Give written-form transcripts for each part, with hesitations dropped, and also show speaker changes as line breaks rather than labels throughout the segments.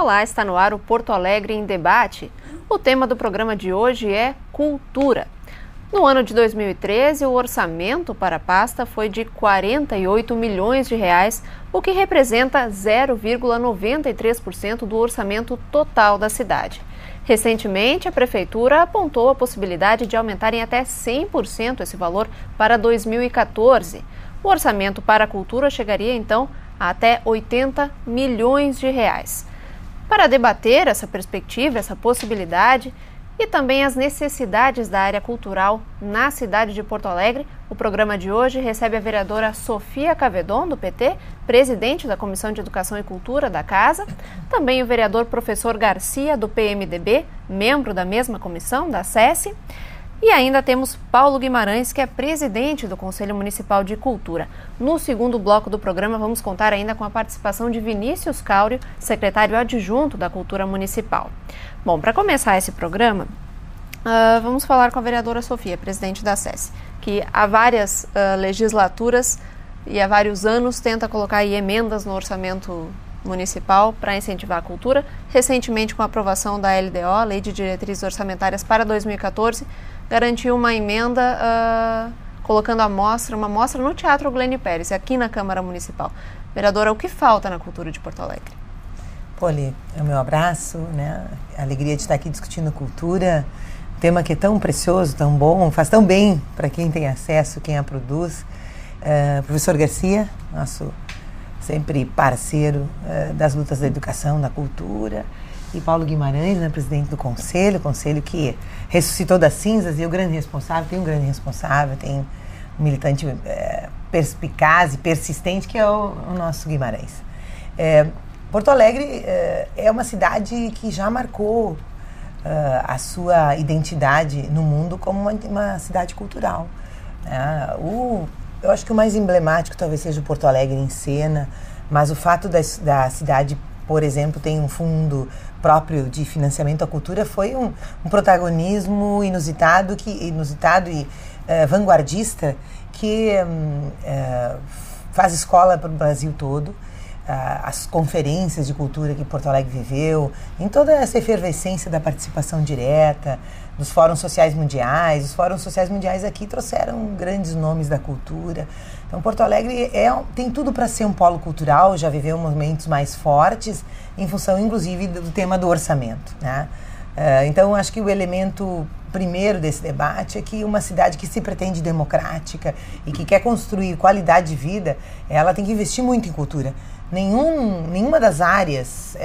Olá, está no ar o Porto Alegre em Debate. O tema do programa de hoje é cultura. No ano de 2013, o orçamento para a pasta foi de 48 milhões de reais, o que representa 0,93% do orçamento total da cidade. Recentemente, a Prefeitura apontou a possibilidade de aumentar em até 100% esse valor para 2014. O orçamento para a cultura chegaria, então, a até 80 milhões de reais. Para debater essa perspectiva, essa possibilidade e também as necessidades da área cultural na cidade de Porto Alegre, o programa de hoje recebe a vereadora Sofia Cavedon, do PT, presidente da Comissão de Educação e Cultura da Casa, também o vereador professor Garcia, do PMDB, membro da mesma comissão, da SESI, e ainda temos Paulo Guimarães, que é presidente do Conselho Municipal de Cultura. No segundo bloco do programa, vamos contar ainda com a participação de Vinícius Cáurio, secretário adjunto da Cultura Municipal. Bom, para começar esse programa, vamos falar com a vereadora Sofia, presidente da SESI, que há várias legislaturas e há vários anos tenta colocar aí emendas no orçamento municipal para incentivar a cultura. Recentemente, com a aprovação da LDO, Lei de Diretrizes Orçamentárias para 2014, garantiu uma emenda colocando uma mostra no Teatro Glênio Pérez, aqui na Câmara Municipal. Vereadora, o que falta na cultura de Porto Alegre?
Poli, é o meu abraço, né? A alegria de estar aqui discutindo cultura, um tema que é tão precioso, tão bom, faz tão bem para quem tem acesso, quem a produz. Professor Garcia, nosso sempre parceiro das lutas da educação, da cultura, e Paulo Guimarães, né, presidente do conselho que ressuscitou das cinzas, e o grande responsável, tem um grande responsável, tem um militante perspicaz e persistente, que é o nosso Guimarães. Porto Alegre é uma cidade que já marcou a sua identidade no mundo como uma cidade cultural. Eu acho que o mais emblemático talvez seja o Porto Alegre em cena, mas o fato da cidade, por exemplo, ter um fundo próprio de financiamento à cultura foi um protagonismo inusitado e vanguardista que faz escola para o Brasil todo. As conferências de cultura que Porto Alegre viveu, em toda essa efervescência da participação direta, dos fóruns sociais mundiais. Os fóruns sociais mundiais aqui trouxeram grandes nomes da cultura. Então, Porto Alegre tem tudo para ser um polo cultural, já viveu momentos mais fortes, em função, inclusive, do tema do orçamento, né? Então, acho que o elemento primeiro desse debate é que uma cidade que se pretende democrática e que quer construir qualidade de vida, ela tem que investir muito em cultura. Nenhuma das áreas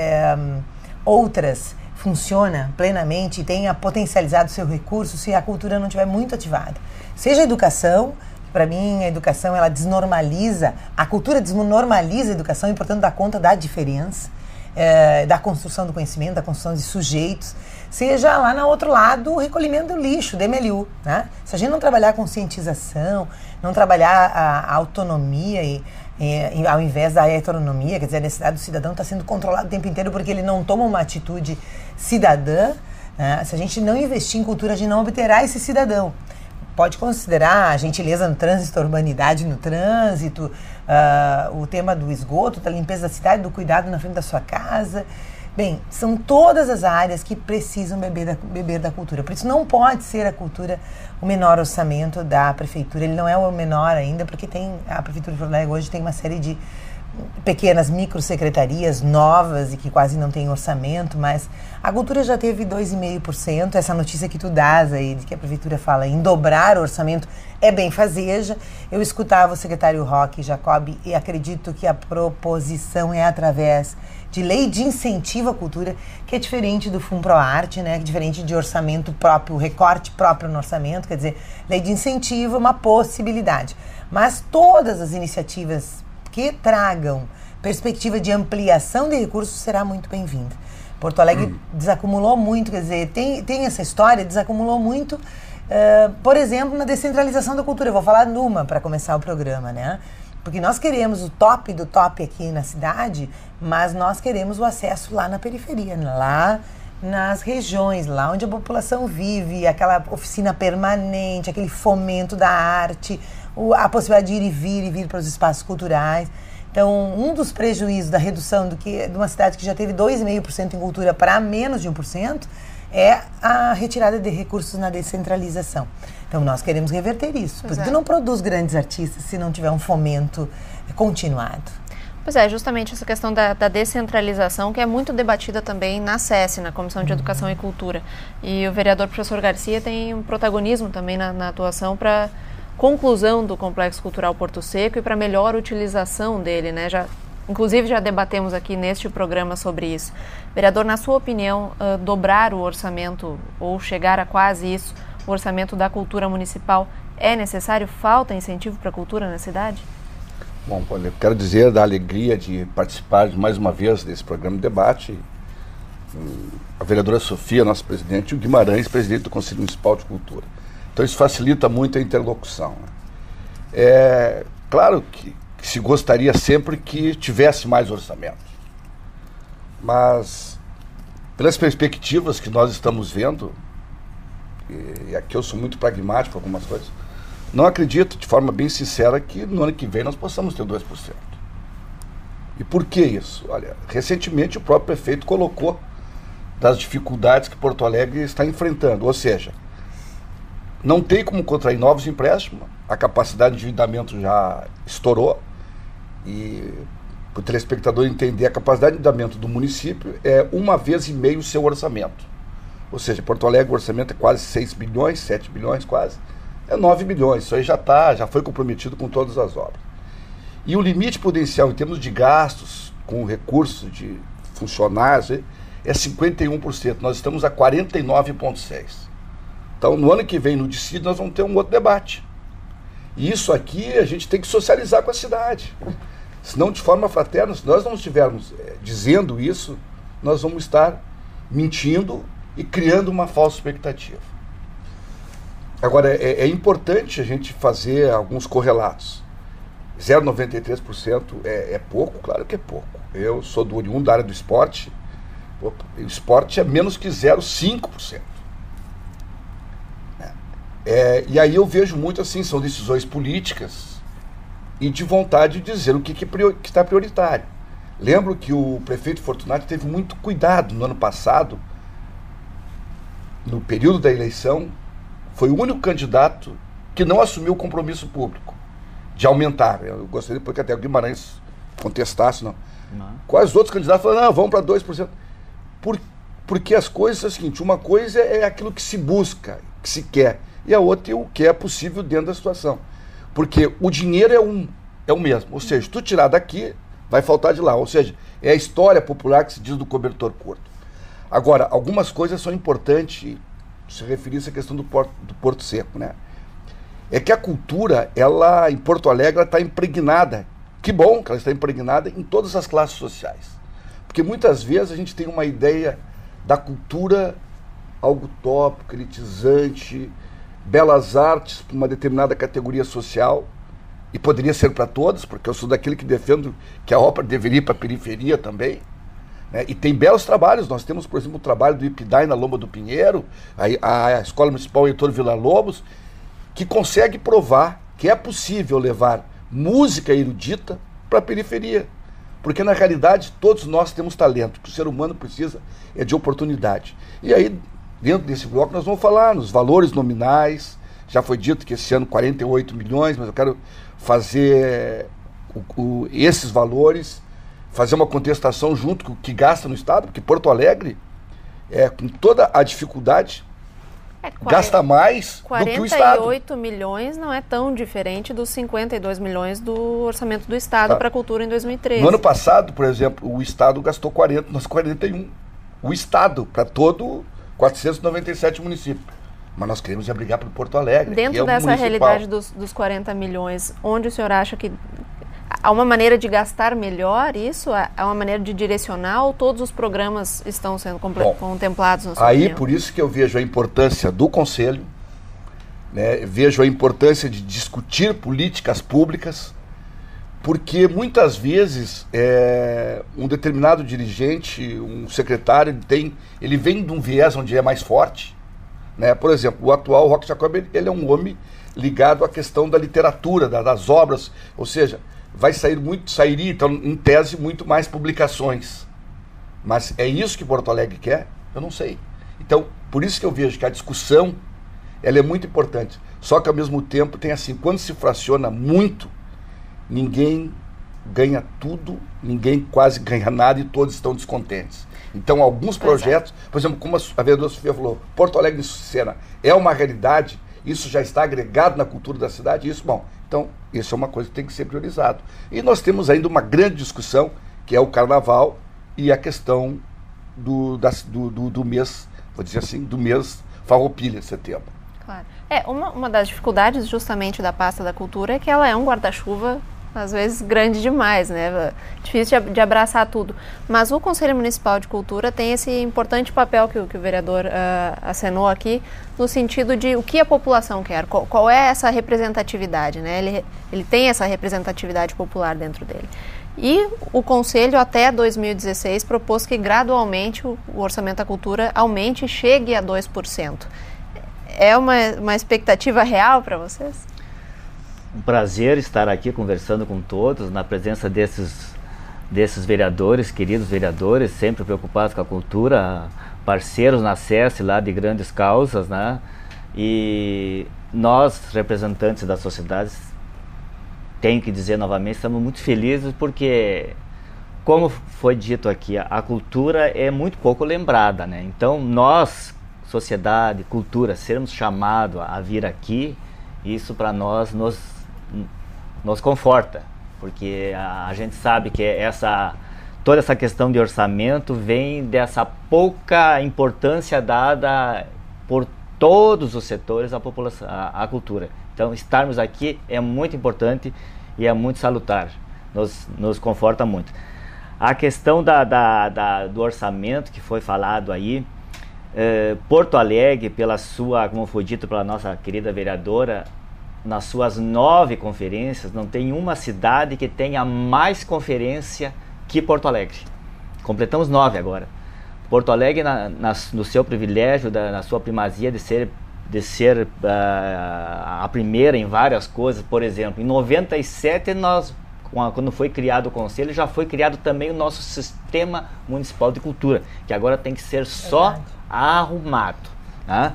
outras funciona plenamente e tenha potencializado seu recurso se a cultura não estiver muito ativada. Seja a educação, para mim a educação ela desnormaliza, a cultura desnormaliza a educação e, portanto, dá conta da diferença, da construção do conhecimento, da construção de sujeitos. Seja lá no outro lado o recolhimento do lixo, DMLU, né? Se a gente não trabalhar a conscientização, não trabalhar a autonomia ao invés da heteronomia, quer dizer, a necessidade do cidadão está sendo controlado o tempo inteiro porque ele não toma uma atitude cidadã, né? Se a gente não investir em cultura, a gente não obterá esse cidadão. Pode considerar a gentileza no trânsito, a urbanidade no trânsito, o tema do esgoto, da limpeza da cidade, do cuidado na frente da sua casa. Bem, são todas as áreas que precisam beber da cultura. Por isso não pode ser a cultura o menor orçamento da prefeitura. Ele não é o menor ainda, porque a prefeitura de Porto Alegre hoje tem uma série de pequenas microsecretarias novas e que quase não tem orçamento, mas a cultura já teve 2,5%. Essa notícia que tu dás aí, de que a prefeitura fala em dobrar o orçamento, é bem fazeja. Eu escutava o secretário Roque Jacob e acredito que a proposição é através de lei de incentivo à cultura, que é diferente do FUNPROARTE, né? Que é diferente de orçamento próprio, recorte próprio no orçamento. Quer dizer, lei de incentivo é uma possibilidade. Mas todas as iniciativas que tragam perspectiva de ampliação de recursos será muito bem-vinda. Porto Alegre desacumulou muito, quer dizer, tem essa história, desacumulou muito, por exemplo, na descentralização da cultura. Eu vou falar numa para começar o programa, né? Porque nós queremos o top do top aqui na cidade, mas nós queremos o acesso lá na periferia, lá nas regiões, lá onde a população vive, aquela oficina permanente, aquele fomento da arte, a possibilidade de ir e vir para os espaços culturais. Então, um dos prejuízos da redução de uma cidade que já teve 2,5% em cultura para menos de 1% é a retirada de recursos na descentralização. Então, nós queremos reverter isso. Porque tu não produz grandes artistas se não tiver um fomento continuado.
Pois é, justamente essa questão da descentralização, que é muito debatida também na SESC, na Comissão de Educação e Cultura. E o vereador professor Garcia tem um protagonismo também na atuação para conclusão do Complexo Cultural Porto Seco e para melhor utilização dele, né? Inclusive já debatemos aqui neste programa sobre isso. Vereador, na sua opinião, dobrar o orçamento ou chegar a quase isso, o orçamento da cultura municipal, é necessário? Falta incentivo para a cultura na cidade?
Bom, eu quero dizer da alegria de participar mais uma vez desse programa de debate. A vereadora Sofia, nossa presidente, e o Guimarães, presidente do Conselho Municipal de Cultura. Então isso facilita muito a interlocução. É claro que se gostaria sempre que tivesse mais orçamento. Mas, pelas perspectivas que nós estamos vendo, e aqui eu sou muito pragmático com algumas coisas, não acredito, de forma bem sincera, que no ano que vem nós possamos ter 2%. E por que isso? Olha, recentemente o próprio prefeito colocou das dificuldades que Porto Alegre está enfrentando, ou seja, não tem como contrair novos empréstimos, a capacidade de endividamento já estourou, e para o telespectador entender, a capacidade de endividamento do município é 1,5 vezes o seu orçamento. Ou seja, Porto Alegre o orçamento é quase 6 bilhões, 7 bilhões quase, é 9 bilhões, isso aí já foi comprometido com todas as obras. E o limite prudencial em termos de gastos com recursos de funcionários é 51%, nós estamos a 49,6%. Então, no ano que vem, no DICID, nós vamos ter um outro debate. E isso aqui a gente tem que socializar com a cidade. Senão, de forma fraterna, se nós não estivermos dizendo isso, nós vamos estar mentindo e criando uma falsa expectativa. Agora, é importante a gente fazer alguns correlatos. 0,93% é pouco? Claro que é pouco. Eu sou oriundo da área do esporte. O esporte é menos que 0,5%. E aí eu vejo muito assim, são decisões políticas e de vontade de dizer o que está prioritário. Lembro que o prefeito Fortunato teve muito cuidado no ano passado, no período da eleição, foi o único candidato que não assumiu o compromisso público de aumentar. Eu gostaria porque até o Guimarães contestasse, não. Quais os outros candidatos falaram, não, vamos para 2%. Porque as coisas são o seguinte, uma coisa é aquilo que se busca, que se quer, e a outra é o que é possível dentro da situação. Porque o dinheiro é o mesmo, ou seja, tu tirar daqui, vai faltar de lá, ou seja, é a história popular que se diz do cobertor curto. Agora, algumas coisas são importantes, se referir a essa questão do Porto Seco, né? É que a cultura, ela, em Porto Alegre, ela está impregnada, que bom que ela está impregnada em todas as classes sociais. Porque muitas vezes a gente tem uma ideia da cultura algo utópico, elitizante, belas artes para uma determinada categoria social, e poderia ser para todos, porque eu sou daquele que defendo que a ópera deveria ir para a periferia também, né? E tem belos trabalhos, nós temos, por exemplo, o trabalho do Ipidai na Lomba do Pinheiro, a Escola Municipal Heitor Villa-Lobos, que consegue provar que é possível levar música erudita para a periferia, porque na realidade todos nós temos talento, o que o ser humano precisa é de oportunidade. E aí, dentro desse bloco, nós vamos falar nos valores nominais. Já foi dito que esse ano 48 milhões, mas eu quero fazer esses valores, fazer uma contestação junto com o que gasta no Estado, porque Porto Alegre, com toda a dificuldade, gasta mais do que o Estado.
48 milhões não é tão diferente dos 52 milhões do orçamento do Estado para a cultura em 2013.
No ano passado, por exemplo, o Estado gastou 40, nós 41. O Estado, para todo 497 municípios. Mas nós queremos brigar para Porto Alegre.
Dentro dessa realidade dos 40 milhões, onde o senhor acha que há uma maneira de gastar melhor isso? Há uma maneira de direcionar ou todos os programas estão sendo contemplados na sua opinião?
Por isso que eu vejo a importância do Conselho, né? Vejo a importância de discutir políticas públicas, porque muitas vezes um determinado dirigente, um secretário, ele vem de um viés onde é mais forte, né? Por exemplo, o atual Roque Jacob, ele é um homem ligado à questão da literatura, das obras, ou seja, sairia, então, em tese, muito mais publicações. Mas é isso que Porto Alegre quer? Eu não sei. Então, por isso que eu vejo que a discussão, ela é muito importante. Só que, ao mesmo tempo, tem assim, quando se fraciona muito, ninguém ganha tudo, ninguém quase ganha nada e todos estão descontentes. Então, alguns projetos, por exemplo, como a vereadora Sofia falou, Porto Alegre em cena é uma realidade, isso já está agregado na cultura da cidade, isso, bom, então, isso é uma coisa que tem que ser priorizado. E nós temos ainda uma grande discussão, que é o carnaval e a questão do mês, vou dizer assim, do mês Farroupilha, setembro.
Claro. Uma das dificuldades justamente da pasta da cultura é que ela é um guarda-chuva às vezes grande demais, né? Difícil de abraçar tudo. Mas o Conselho Municipal de Cultura tem esse importante papel que o vereador acenou aqui, no sentido de o que a população quer, qual é essa representatividade, né? Ele tem essa representatividade popular dentro dele. E o Conselho, até 2016, propôs que gradualmente o orçamento da cultura aumente e chegue a 2%. É uma expectativa real para vocês?
Um prazer estar aqui conversando com todos, na presença desses vereadores, queridos vereadores, sempre preocupados com a cultura, parceiros na SESC lá de grandes causas, né? E nós, representantes da sociedade, tenho que dizer novamente, estamos muito felizes porque, como foi dito aqui, a cultura é muito pouco lembrada, né? Então nós, sociedade, cultura, sermos chamados a vir aqui, isso para nós nos conforta, porque a gente sabe que toda essa questão de orçamento vem dessa pouca importância dada por todos os setores à população, à cultura. Então, estarmos aqui é muito importante e é muito salutar, nos conforta muito. A questão do orçamento que foi falado aí, Porto Alegre, como foi dito pela nossa querida vereadora, nas suas 9 conferências, não tem uma cidade que tenha mais conferência que Porto Alegre. Completamos 9 agora. Porto Alegre, no seu privilégio, na sua primazia de ser a primeira em várias coisas. Por exemplo, em 97, quando foi criado o Conselho, já foi criado também o nosso Sistema Municipal de Cultura, que agora tem que ser só arrumado, né?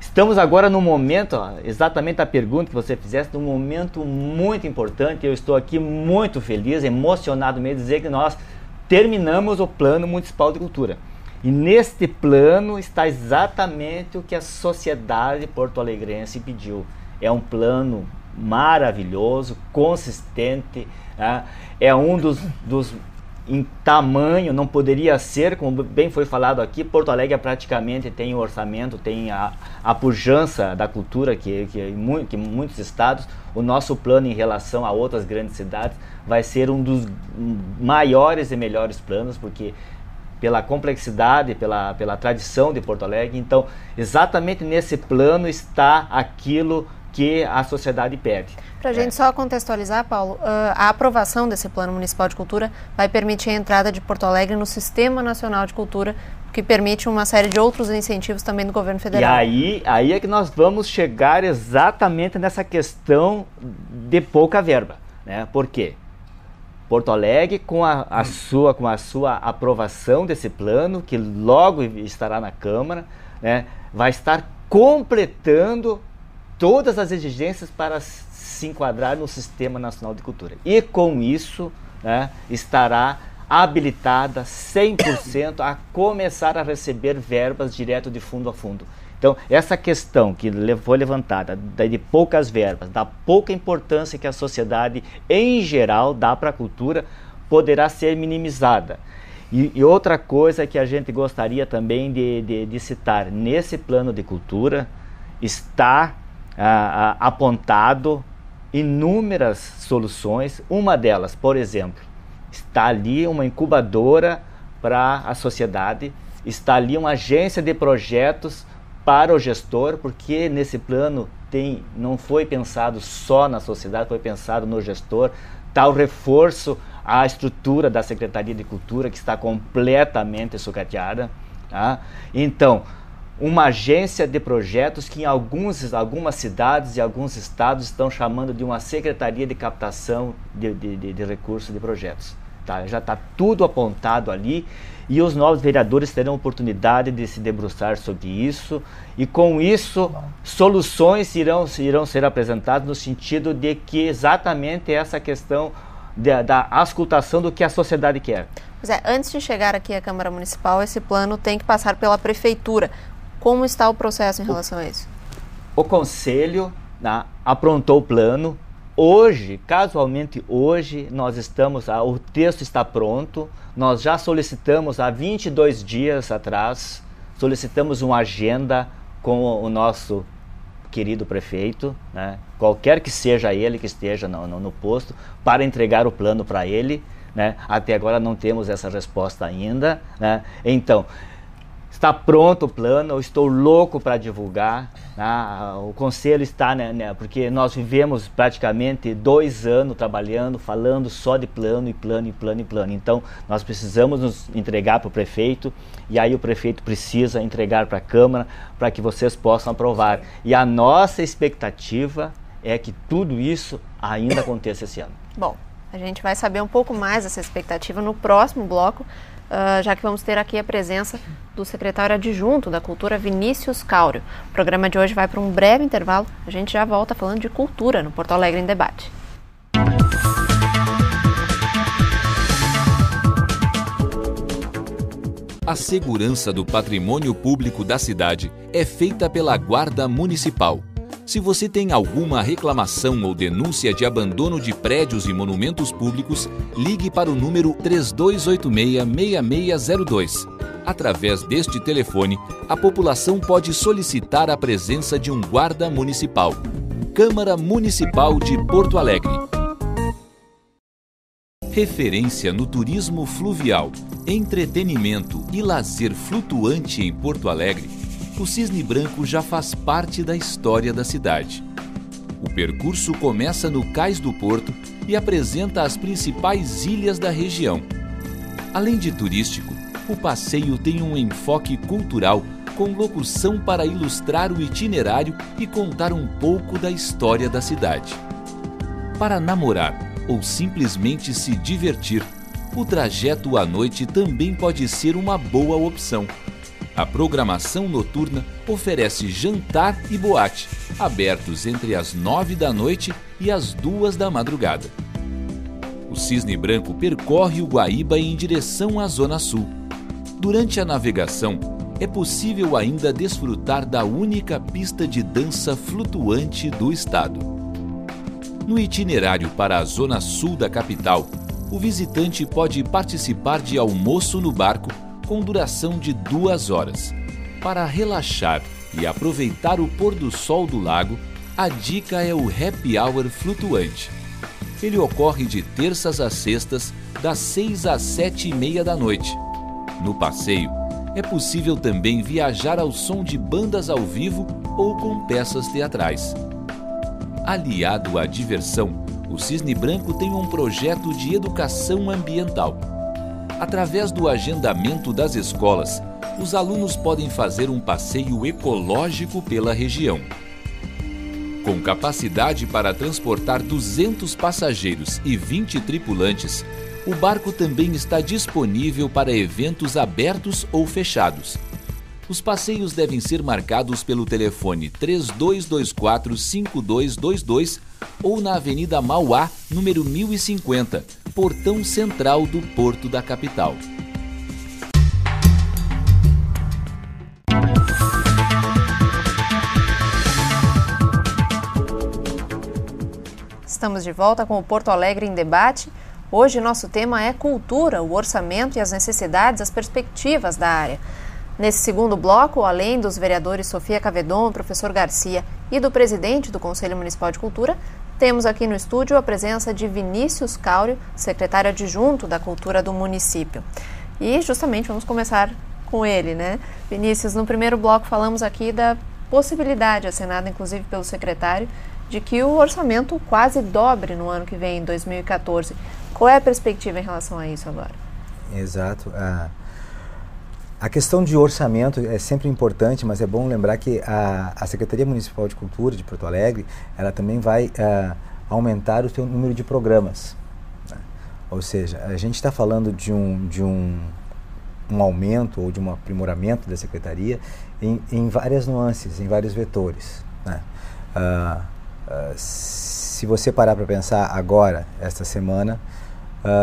Estamos agora num momento, exatamente a pergunta que você fizesse, num momento muito importante. Eu estou aqui muito feliz, emocionado mesmo, de dizer que nós terminamos o Plano Municipal de Cultura. E neste plano está exatamente o que a sociedade porto-alegrense pediu. É um plano maravilhoso, consistente, né? É um dos em tamanho, não poderia ser, como bem foi falado aqui, Porto Alegre praticamente tem o orçamento, tem a pujança da cultura que em muitos estados. O nosso plano em relação a outras grandes cidades vai ser um dos maiores e melhores planos, porque pela complexidade, pela tradição de Porto Alegre. Então, exatamente nesse plano está aquilo que a sociedade pede.
Para a gente só contextualizar, Paulo, a aprovação desse Plano Municipal de Cultura vai permitir a entrada de Porto Alegre no Sistema Nacional de Cultura, que permite uma série de outros incentivos também do governo federal.
E aí é que nós vamos chegar exatamente nessa questão de pouca verba, né? Por quê? Porto Alegre, com a sua aprovação desse plano, que logo estará na Câmara, né, vai estar completando todas as exigências para se enquadrar no Sistema Nacional de Cultura. E com isso, né, estará habilitada 100% a começar a receber verbas direto de fundo a fundo. Então, essa questão que foi levantada de poucas verbas, da pouca importância que a sociedade em geral dá para a cultura, poderá ser minimizada. E outra coisa que a gente gostaria também de citar, nesse plano de cultura está apontado inúmeras soluções. Uma delas, por exemplo, está ali uma incubadora para a sociedade, está ali uma agência de projetos para o gestor, porque nesse plano não foi pensado só na sociedade, foi pensado no gestor. Está o reforço à estrutura da Secretaria de Cultura, que está completamente sucateada, tá? Então, uma agência de projetos que em algumas cidades e alguns estados estão chamando de uma secretaria de captação de recursos de projetos. Tá? Já está tudo apontado ali e os novos vereadores terão oportunidade de se debruçar sobre isso e com isso soluções irão ser apresentadas no sentido de que exatamente essa questão da auscultação do que a sociedade quer.
Pois é, antes de chegar aqui à Câmara Municipal, esse plano tem que passar pela Prefeitura. Como está o processo em relação a isso?
O Conselho aprontou o plano. Hoje, casualmente hoje, nós estamos, o texto está pronto. Nós já solicitamos há 22 dias atrás, solicitamos uma agenda com o nosso querido prefeito, né? Qualquer que seja ele que esteja no posto, para entregar o plano para ele. Né? Até agora não temos essa resposta ainda. Né? Então, está pronto o plano, eu estou louco para divulgar. O Conselho está, porque nós vivemos praticamente 2 anos trabalhando, falando só de plano, e plano, e plano, e plano. Então, nós precisamos nos entregar para o prefeito, e aí o prefeito precisa entregar para a Câmara, para que vocês possam aprovar. E a nossa expectativa é que tudo isso ainda aconteça esse ano.
Bom, a gente vai saber um pouco mais dessa expectativa no próximo bloco, já que vamos ter aqui a presença do secretário adjunto da Cultura, Vinícius Cáurio. O programa de hoje vai para um breve intervalo. A gente já volta falando de cultura no Porto Alegre em Debate.
A segurança do patrimônio público da cidade é feita pela Guarda Municipal. Se você tem alguma reclamação ou denúncia de abandono de prédios e monumentos públicos, ligue para o número 3286-6602. Através deste telefone, a população pode solicitar a presença de um guarda municipal. Câmara Municipal de Porto Alegre. Referência no turismo fluvial, entretenimento e lazer flutuante em Porto Alegre, o Cisne Branco já faz parte da história da cidade. O percurso começa no Cais do Porto e apresenta as principais ilhas da região. Além de turístico, o passeio tem um enfoque cultural com locução para ilustrar o itinerário e contar um pouco da história da cidade. Para namorar ou simplesmente se divertir, o trajeto à noite também pode ser uma boa opção. A programação noturna oferece jantar e boate, abertos entre as 9 da noite e as 2 da madrugada. O Cisne Branco percorre o Guaíba em direção à Zona Sul. Durante a navegação, é possível ainda desfrutar da única pista de dança flutuante do estado. No itinerário para a Zona Sul da capital, o visitante pode participar de almoço no barco com duração de 2 horas. Para relaxar e aproveitar o pôr do sol do lago, a dica é o Happy Hour flutuante. Ele ocorre de terças a sextas, das 6 às 7h30 da noite. No passeio, é possível também viajar ao som de bandas ao vivo ou com peças teatrais. Aliado à diversão, o Cisne Branco tem um projeto de educação ambiental. Através do agendamento das escolas, os alunos podem fazer um passeio ecológico pela região. Com capacidade para transportar 200 passageiros e 20 tripulantes, o barco também está disponível para eventos abertos ou fechados. Os passeios devem ser marcados pelo telefone 3224-5222 ou na Avenida Mauá, número 1050, portão central do Porto da capital.
Estamos de volta com o Porto Alegre em Debate. Hoje nosso tema é cultura, o orçamento e as necessidades, as perspectivas da área. Nesse segundo bloco, além dos vereadores Sofia Cavedon, professor Garcia e do presidente do Conselho Municipal de Cultura, temos aqui no estúdio a presença de Vinícius Cáurio, secretário adjunto da Cultura do município. E justamente vamos começar com ele, né? Vinícius, no primeiro bloco falamos aqui da possibilidade, assinada inclusive pelo secretário, de que o orçamento quase dobre no ano que vem, em 2014. Qual é a perspectiva em relação a isso agora?
Exato. A questão de orçamento é sempre importante, mas é bom lembrar que a Secretaria Municipal de Cultura de Porto Alegre, ela também vai aumentar o seu número de programas, né? Ou seja, a gente está falando de um aumento ou de um aprimoramento da Secretaria em várias nuances, em vários vetores, né? Se você parar para pensar agora, esta semana,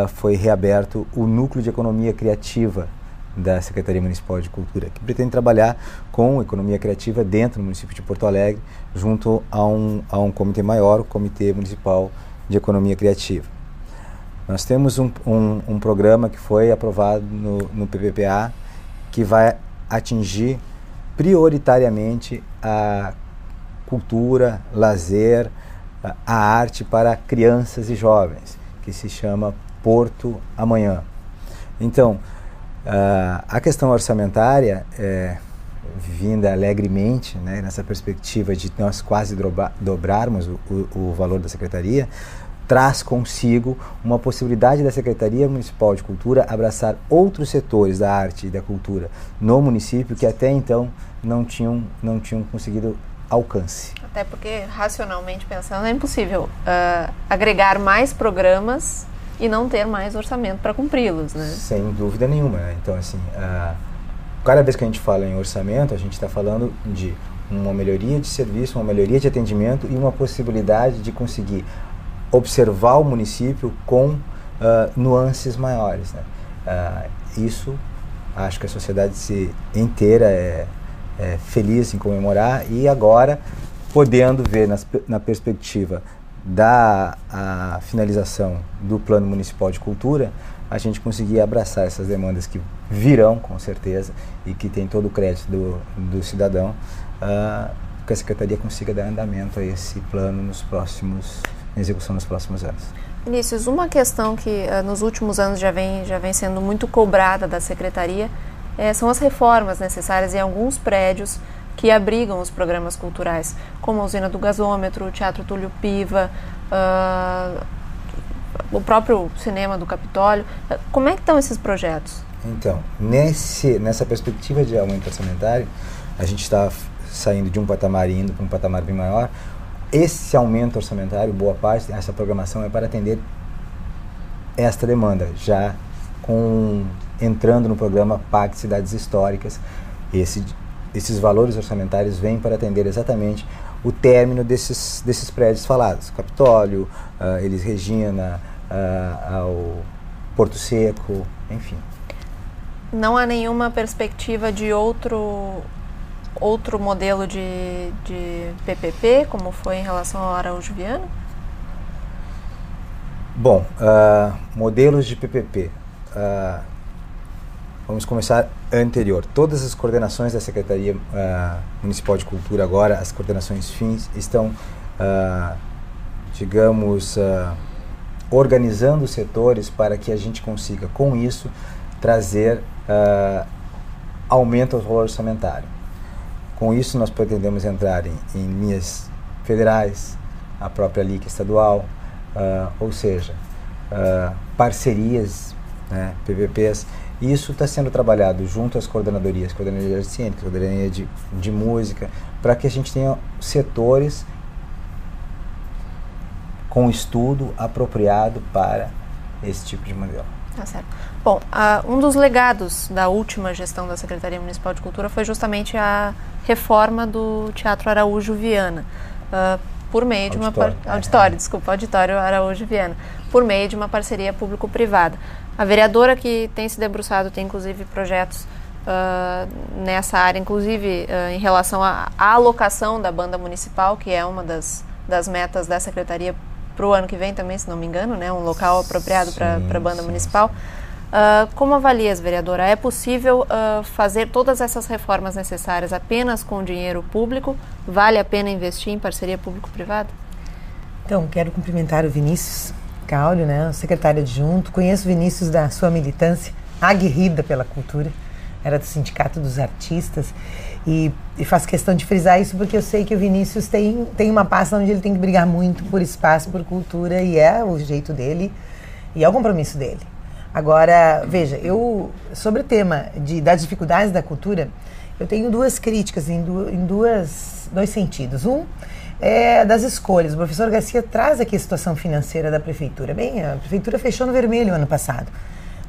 foi reaberto o Núcleo de Economia Criativa da Secretaria Municipal de Cultura, que pretende trabalhar com economia criativa dentro do município de Porto Alegre, junto a um comitê maior, o Comitê Municipal de Economia Criativa. Nós temos um programa que foi aprovado no PPPA, que vai atingir prioritariamente a cultura, lazer, a arte para crianças e jovens, que se chama Porto Amanhã. Então, a questão orçamentária, vinda alegremente, né, nessa perspectiva de nós quase dobrarmos o valor da Secretaria, traz consigo uma possibilidade da Secretaria Municipal de Cultura abraçar outros setores da arte e da cultura no município que até então não tinham conseguido alcance.
Até porque, racionalmente pensando, é impossível agregar mais programas e não ter mais orçamento para cumpri-los, né?
Sem dúvida nenhuma, né? Então, assim, cada vez que a gente fala em orçamento, a gente está falando de uma melhoria de serviço, uma melhoria de atendimento e uma possibilidade de conseguir observar o município com nuances maiores, né? Isso, acho que a sociedade inteira é feliz em comemorar, e agora, podendo ver na perspectiva da finalização do Plano Municipal de Cultura, a gente conseguir abraçar essas demandas que virão, com certeza, e que tem todo o crédito do cidadão, que a Secretaria consiga dar andamento a esse plano em execução nos próximos anos.
Vinícius, uma questão que nos últimos anos já vem sendo muito cobrada da Secretaria são as reformas necessárias em alguns prédios que abrigam os programas culturais, como a usina do gasômetro, o Teatro Túlio Piva, o próprio cinema do Capitólio. Como é que estão esses projetos?
Então, nessa perspectiva de aumento orçamentário, a gente está saindo de um patamar e indo para um patamar bem maior. Esse aumento orçamentário, boa parte dessa programação é para atender esta demanda, já entrando no programa PAC Cidades Históricas. Esses valores orçamentários vêm para atender exatamente o término desses prédios falados, Capitólio, Elis Regina, ao Porto Seco, enfim.
Não há nenhuma perspectiva de outro modelo de PPP, como foi em relação ao Araújo Viana?
Bom, modelos de PPP. Vamos começar anterior. Todas as coordenações da Secretaria Municipal de Cultura agora, as coordenações fins, estão, organizando os setores para que a gente consiga, com isso, trazer aumento ao valor orçamentário. Com isso, nós pretendemos entrar em linhas federais, a própria LIC estadual, ou seja, parcerias, né, PPPs. Isso está sendo trabalhado junto às coordenadorias de ciência, coordenadoria de música, para que a gente tenha setores com estudo apropriado para esse tipo de modelo.
Tá certo. Bom, um dos legados da última gestão da Secretaria Municipal de Cultura foi justamente a reforma do Teatro Araújo Viana, por meio de Auditório Araújo Viana, por meio de uma parceria público-privada. A vereadora que tem se debruçado tem inclusive projetos nessa área, inclusive em relação à alocação da banda municipal, que é uma das metas da Secretaria para o ano que vem também, se não me engano, né? Um local apropriado para a banda municipal. Como avalias, vereadora? É possível fazer todas essas reformas necessárias apenas com dinheiro público? Vale a pena investir em parceria público-privada?
Então, quero cumprimentar o Vinícius Caulio, né, o secretário adjunto. Conheço o Vinícius da sua militância aguerrida pela cultura, era do Sindicato dos Artistas, e faço questão de frisar isso porque eu sei que o Vinícius tem uma pasta onde ele tem que brigar muito por espaço, por cultura, e é o jeito dele e é o compromisso dele. Agora, veja, sobre o tema das dificuldades da cultura, eu tenho duas críticas em dois sentidos. Um é das escolhas. O professor Garcia traz aqui a situação financeira da prefeitura. Bem, a prefeitura fechou no vermelho ano passado,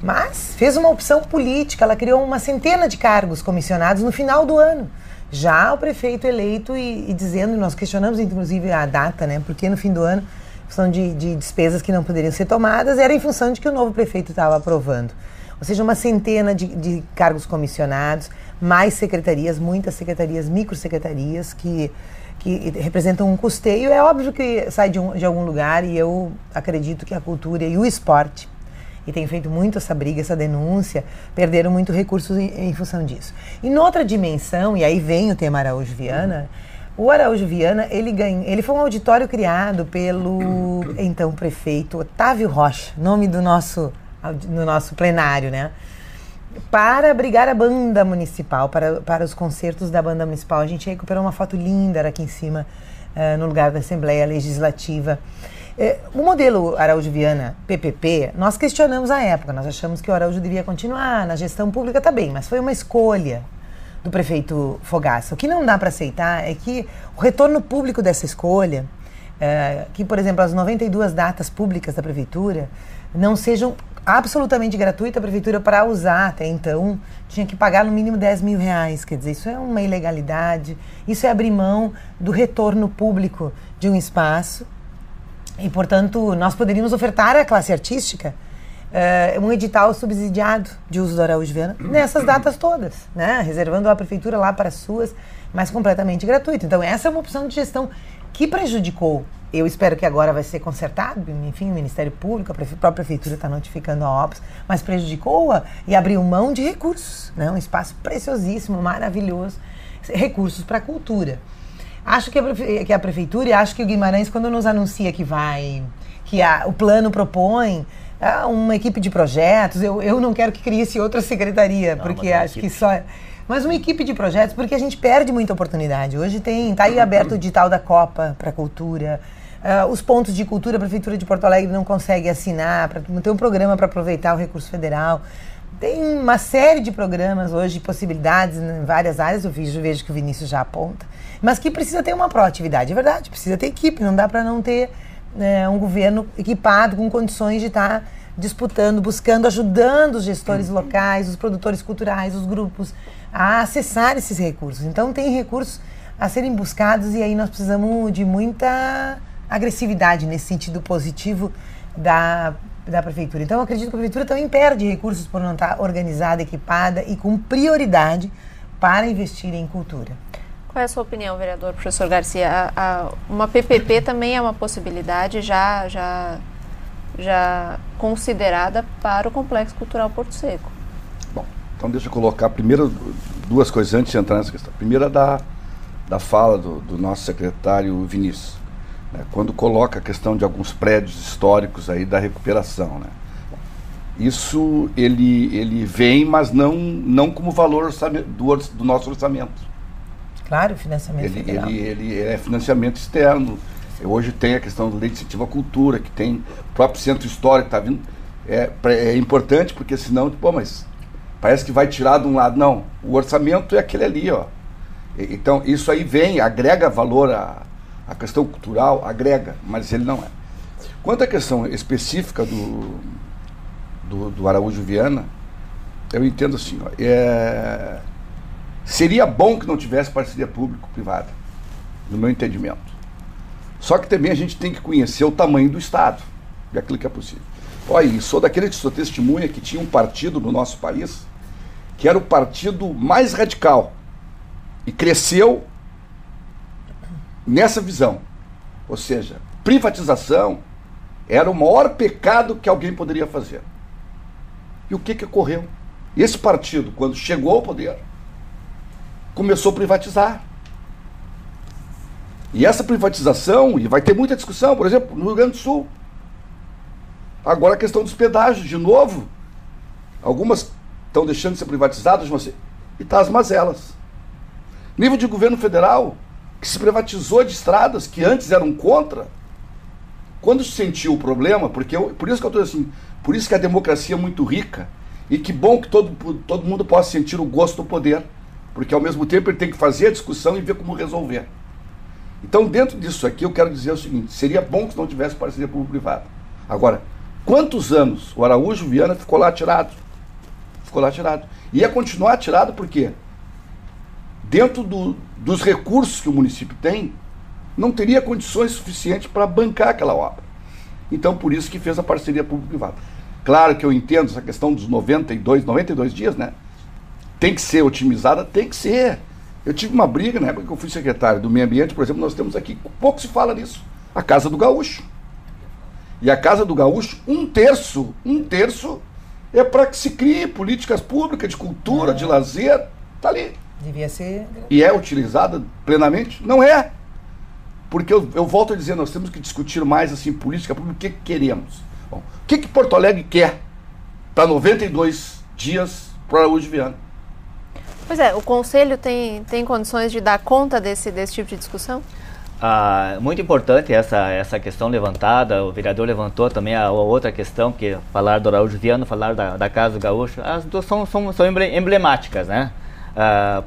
mas fez uma opção política, ela criou uma centena de cargos comissionados no final do ano. Já o prefeito eleito e dizendo, nós questionamos inclusive a data, né, porque no fim do ano, função de despesas que não poderiam ser tomadas, era em função de que o novo prefeito estava aprovando. Ou seja, uma centena de cargos comissionados, mais secretarias, muitas secretarias, microsecretarias, que representam um custeio. É óbvio que sai de algum lugar, e eu acredito que a cultura e o esporte, e tem feito muito essa briga, essa denúncia, perderam muito recursos em função disso. E noutra dimensão, e aí vem o tema Araújo Viana, o Araújo Viana, ele foi um auditório criado pelo então prefeito Otávio Rocha, nome do nosso plenário, né? Para abrigar a banda municipal, para os concertos da banda municipal. A gente recuperou uma foto linda aqui em cima, no lugar da Assembleia Legislativa. O modelo Araújo Viana PPP, nós questionamos à época, nós achamos que o Araújo devia continuar na gestão pública, tá bem, mas foi uma escolha do prefeito Fogaça. O que não dá para aceitar é que o retorno público dessa escolha, que, por exemplo, as 92 datas públicas da prefeitura não sejam absolutamente gratuitas. A prefeitura, para usar até então, tinha que pagar no mínimo 10 mil reais. Quer dizer, isso é uma ilegalidade, isso é abrir mão do retorno público de um espaço. E, portanto, nós poderíamos ofertar à classe artística um edital subsidiado de uso do Araújo Viana nessas datas todas, né? Reservando a prefeitura lá para as suas, mas completamente gratuito. Então, essa é uma opção de gestão que prejudicou. Eu espero que agora vai ser consertado, enfim, o Ministério Público, a própria prefeitura está notificando a OPS, mas prejudicou-a e abriu mão de recursos, né? Um espaço preciosíssimo, maravilhoso, recursos para a cultura. Acho que a prefeitura, e acho que o Guimarães, quando nos anuncia que o plano propõe uma equipe de projetos, eu não quero que crie-se outra secretaria, não, porque acho que só... Mas uma equipe de projetos, porque a gente perde muita oportunidade. Hoje está aí aberto o edital da Copa para a cultura, os pontos de cultura, a Prefeitura de Porto Alegre não consegue assinar, para ter um programa para aproveitar o recurso federal. Tem uma série de programas hoje, possibilidades em várias áreas, eu vejo que o Vinícius já aponta, mas que precisa ter uma proatividade, é verdade, precisa ter equipe, não dá para não ter um governo equipado com condições de estar disputando, buscando, ajudando os gestores locais, os produtores culturais, os grupos a acessar esses recursos. Então tem recursos a serem buscados e aí nós precisamos de muita agressividade nesse sentido positivo da prefeitura. Então eu acredito que a prefeitura também perde recursos por não estar organizada, equipada e com prioridade para investir em cultura.
Qual é a sua opinião, vereador professor Garcia? Uma PPP também é uma possibilidade já considerada para o Complexo Cultural Porto Seco.
Bom, então deixa eu colocar primeiro duas coisas antes de entrar nessa questão. Primeira da fala do nosso secretário Vinícius, né, quando coloca a questão de alguns prédios históricos aí da recuperação, né? Isso ele vem, mas não como valor do nosso orçamento.
Claro, financiamento federal.
Ele é financiamento externo. Hoje tem a questão da lei de incentivo à cultura, que tem o próprio centro histórico que está vindo. É importante, porque senão, mas parece que vai tirar de um lado. Não, o orçamento é aquele ali, ó. Então, isso aí agrega valor à questão cultural, agrega, mas ele não é. Quanto à questão específica do Araújo Viana, eu entendo assim, ó, seria bom que não tivesse parceria público-privada, no meu entendimento. Só que também a gente tem que conhecer o tamanho do Estado e aquilo que é possível. Olha, sou daquele que sou testemunha que tinha um partido no nosso país que era o partido mais radical e cresceu nessa visão. Ou seja, privatização era o maior pecado que alguém poderia fazer. E o que ocorreu? Esse partido, quando chegou ao poder, começou a privatizar. E essa privatização, e vai ter muita discussão, por exemplo, no Rio Grande do Sul. Agora a questão dos pedágios, de novo. Algumas estão deixando de ser privatizadas, e tá as mazelas. Nível de governo federal, que se privatizou de estradas que antes eram contra, Quando se sentiu o problema, por isso que eu estou assim, por isso que a democracia é muito rica, e que bom que todo mundo possa sentir o gosto do poder, porque ao mesmo tempo ele tem que fazer a discussão e ver como resolver. Então, dentro disso aqui, eu quero dizer o seguinte: seria bom que não tivesse parceria público-privada. Agora, quantos anos o Araújo Viana ficou lá atirado? Ficou lá atirado. E ia continuar atirado por quê? Dentro dos recursos que o município tem, não teria condições suficientes para bancar aquela obra. Então, por isso que fez a parceria público-privada. Claro que eu entendo essa questão dos 92 dias, né? Tem que ser otimizada, tem que ser. Eu tive uma briga na época que eu fui secretário do Meio Ambiente, por exemplo, nós temos aqui, pouco se fala disso, a Casa do Gaúcho. E a Casa do Gaúcho, um terço é para que se crie políticas públicas de cultura, de lazer, tá ali.
Devia ser.
E é utilizada plenamente? Não é. Porque eu volto a dizer, nós temos que discutir mais assim, política pública, o que queremos. Bom, o que Porto Alegre quer para 92 dias para o Araújo Viana?
Pois é, o Conselho tem condições de dar conta desse tipo de discussão?
Muito importante essa questão levantada. O vereador levantou também a outra questão, porque falar do Araújo Viana, falar da Casa do Gaúcho, as duas são emblemáticas, né?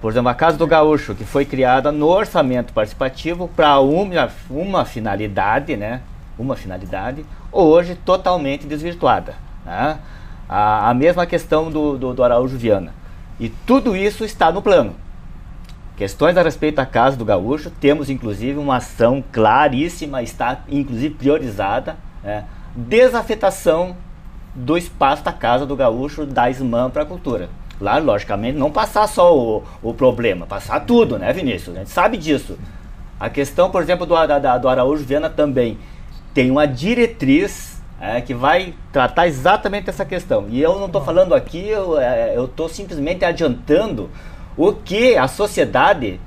Por exemplo, a Casa do Gaúcho, que foi criada no orçamento participativo para uma finalidade, né? Uma finalidade, hoje totalmente desvirtuada, né? A mesma questão do Araújo Viana. E tudo isso está no plano. Questões a respeito da Casa do Gaúcho, temos inclusive uma ação claríssima, está inclusive priorizada, né? Desafetação do espaço da Casa do Gaúcho, da SMAN para a cultura. Lá, logicamente, não passar só o problema, passar tudo, né, Vinícius? A gente sabe disso. A questão, por exemplo, do Araújo Viana também tem uma diretriz que vai tratar exatamente essa questão. E eu não estou falando aqui, eu estou simplesmente adiantando o que a sociedade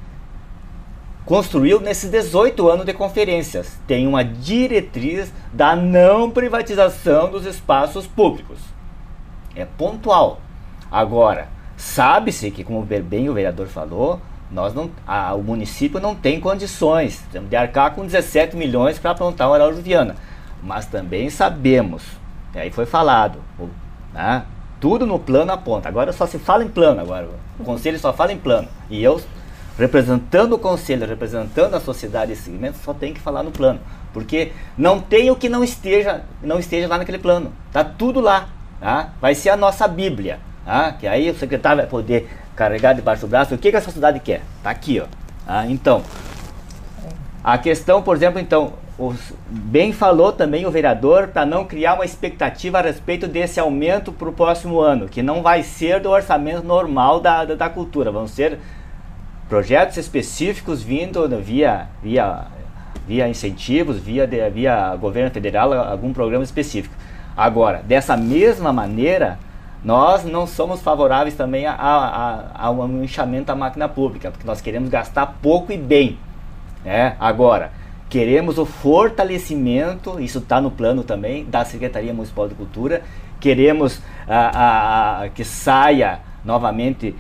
construiu nesses 18 anos de conferências. Tem uma diretriz da não privatização dos espaços públicos. É pontual. Agora, sabe-se que, como bem o vereador falou, o município não tem condições de arcar com 17 milhões para aprontar o Araújo Viana. Mas também sabemos, e aí foi falado, né? Tudo no plano aponta. Agora só se fala em plano, agora o Conselho só fala em plano. E eu, representando o Conselho, representando a sociedade e segmento, só tem que falar no plano. Porque não tem o que não esteja lá naquele plano. Está tudo lá. Tá? Vai ser a nossa Bíblia. Tá? Que aí o secretário vai poder carregar debaixo do braço. O que a sociedade quer? Está aqui, ó. Tá? Então, a questão, por exemplo, bem falou também o vereador, para não criar uma expectativa a respeito desse aumento para o próximo ano, que não vai ser do orçamento normal da cultura, vão ser projetos específicos vindo via incentivos, via governo federal, algum programa específico. Agora, dessa mesma maneira, nós não somos favoráveis também ao inchamento da máquina pública, porque nós queremos gastar pouco e bem. Agora, queremos o fortalecimento, isso está no plano também, da Secretaria Municipal de Cultura. Queremos que saia novamente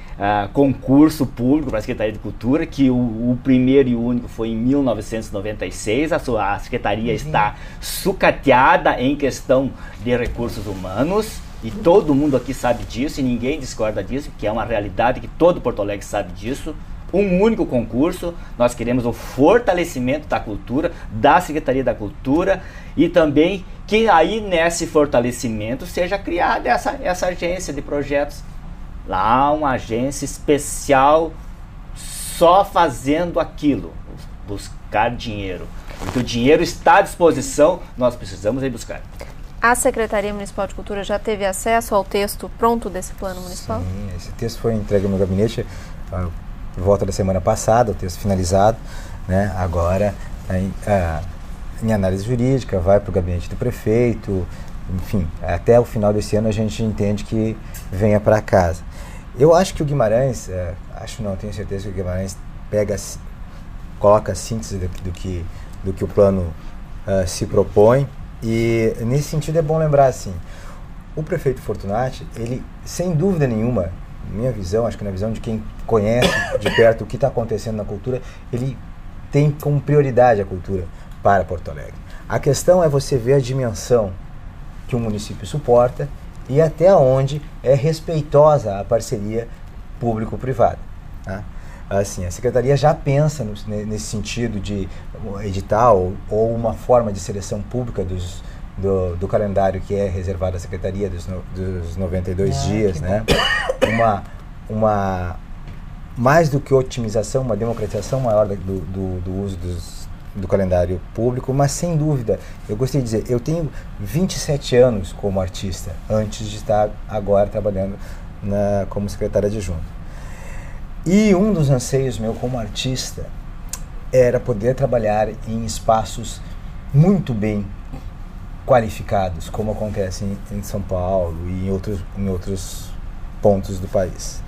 concurso público para a Secretaria de Cultura, que o primeiro e o único foi em 1996. A Secretaria está sucateada em questão de recursos humanos, e todo mundo aqui sabe disso, e ninguém discorda disso, que é uma realidade que todo Porto Alegre sabe disso. Um único concurso, nós queremos o fortalecimento da cultura, da Secretaria da Cultura, e também que aí nesse fortalecimento seja criada essa agência de projetos. Lá uma agência especial só fazendo aquilo, buscar dinheiro. Porque o dinheiro está à disposição, nós precisamos ir buscar.
A Secretaria Municipal de Cultura já teve acesso ao texto pronto desse plano municipal?
Sim, esse texto foi entregue no meu gabinete por volta da semana passada, o texto finalizado, né? Agora em análise jurídica, vai para o gabinete do prefeito, enfim, até o final desse ano a gente entende que venha para casa. Eu acho que o Guimarães, tenho certeza que o Guimarães coloca a síntese do que o plano se propõe, e nesse sentido é bom lembrar assim, o prefeito Fortunati, ele sem dúvida nenhuma, minha visão, acho que na visão de quem conhece de perto o que está acontecendo na cultura, ele tem como prioridade a cultura para Porto Alegre. A questão é você ver a dimensão que o município suporta e até onde é respeitosa a parceria público-privada. Tá? Assim, a Secretaria já pensa nesse sentido de edital ou uma forma de seleção pública do calendário que é reservado à Secretaria dos 92 dias, né? Mais do que otimização, uma democratização maior do uso do calendário público, mas sem dúvida, eu gostaria de dizer, eu tenho 27 anos como artista, antes de estar agora trabalhando como secretário adjunto. E um dos anseios meu como artista era poder trabalhar em espaços muito bem qualificados, como acontece em São Paulo e em outros pontos do país.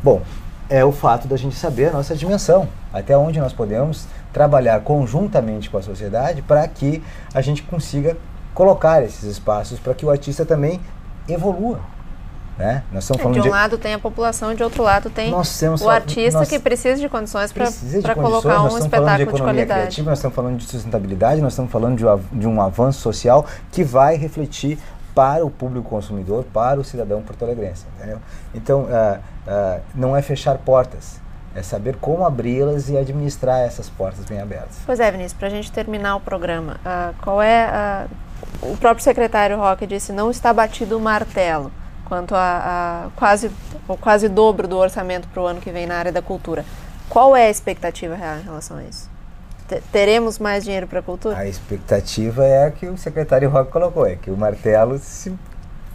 Bom, é o fato da gente saber a nossa dimensão, até onde nós podemos trabalhar conjuntamente com a sociedade para que a gente consiga colocar esses espaços para que o artista também evolua. Né? Nós estamos falando
de um lado tem a população, de outro lado tem o artista que precisa de condições para colocar um espetáculo de qualidade.
Criativa, nós estamos falando de sustentabilidade, nós estamos falando de um avanço social que vai refletir para o público consumidor, para o cidadão porto-alegrense. Entendeu? Então, não é fechar portas, é saber como abri-las e administrar essas portas bem abertas.
Pois é, Vinícius, para a gente terminar o programa, qual é... o próprio secretário Roque disse, não está batido o martelo quanto a quase dobro do orçamento para o ano que vem na área da cultura. Qual é a expectativa real em relação a isso? Teremos mais dinheiro para a cultura?
A expectativa é a que o secretário Roque colocou, é que o martelo se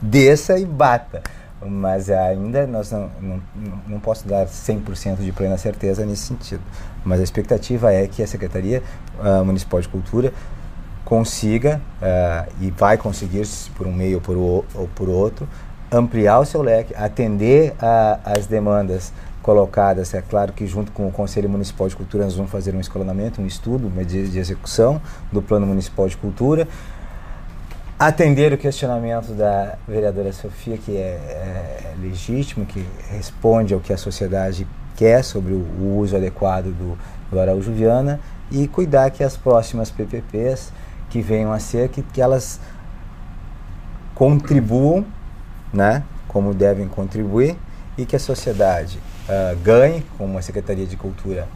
desça e bata. Mas ainda nós não posso dar 100% de plena certeza nesse sentido. Mas a expectativa é que a Secretaria Municipal de Cultura consiga, e vai conseguir, por um meio ou por outro, ampliar o seu leque, atender às demandas colocadas. É claro que junto com o Conselho Municipal de Cultura nós vamos fazer um escalonamento, um estudo de execução do Plano Municipal de Cultura, atender o questionamento da vereadora Sofia, que é legítimo, que responde ao que a sociedade quer sobre o uso adequado do Araújo Viana, e cuidar que as próximas PPPs que venham a ser, que elas contribuam, né, como devem contribuir, e que a sociedade ganhe com uma Secretaria de Cultura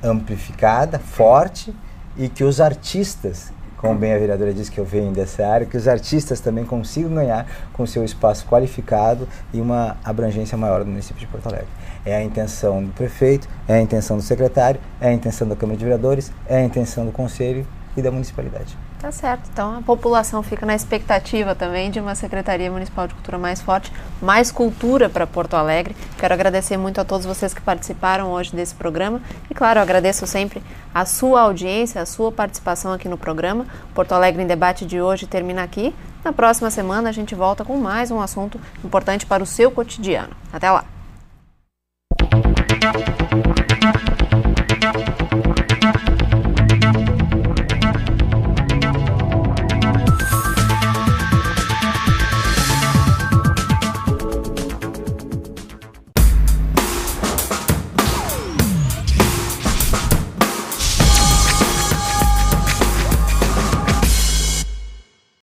amplificada, forte, e que os artistas, como bem a vereadora disse que eu venho dessa área, que os artistas também consigam ganhar com seu espaço qualificado e uma abrangência maior no município de Porto Alegre. É a intenção do prefeito, é a intenção do secretário, é a intenção da Câmara de Vereadores, é a intenção do Conselho e da municipalidade.
Tá certo, então a população fica na expectativa também de uma Secretaria Municipal de Cultura mais forte, mais cultura para Porto Alegre. Quero agradecer muito a todos vocês que participaram hoje desse programa e, claro, eu agradeço sempre a sua audiência, a sua participação aqui no programa. Porto Alegre em Debate de hoje termina aqui. Na próxima semana a gente volta com mais um assunto importante para o seu cotidiano. Até lá!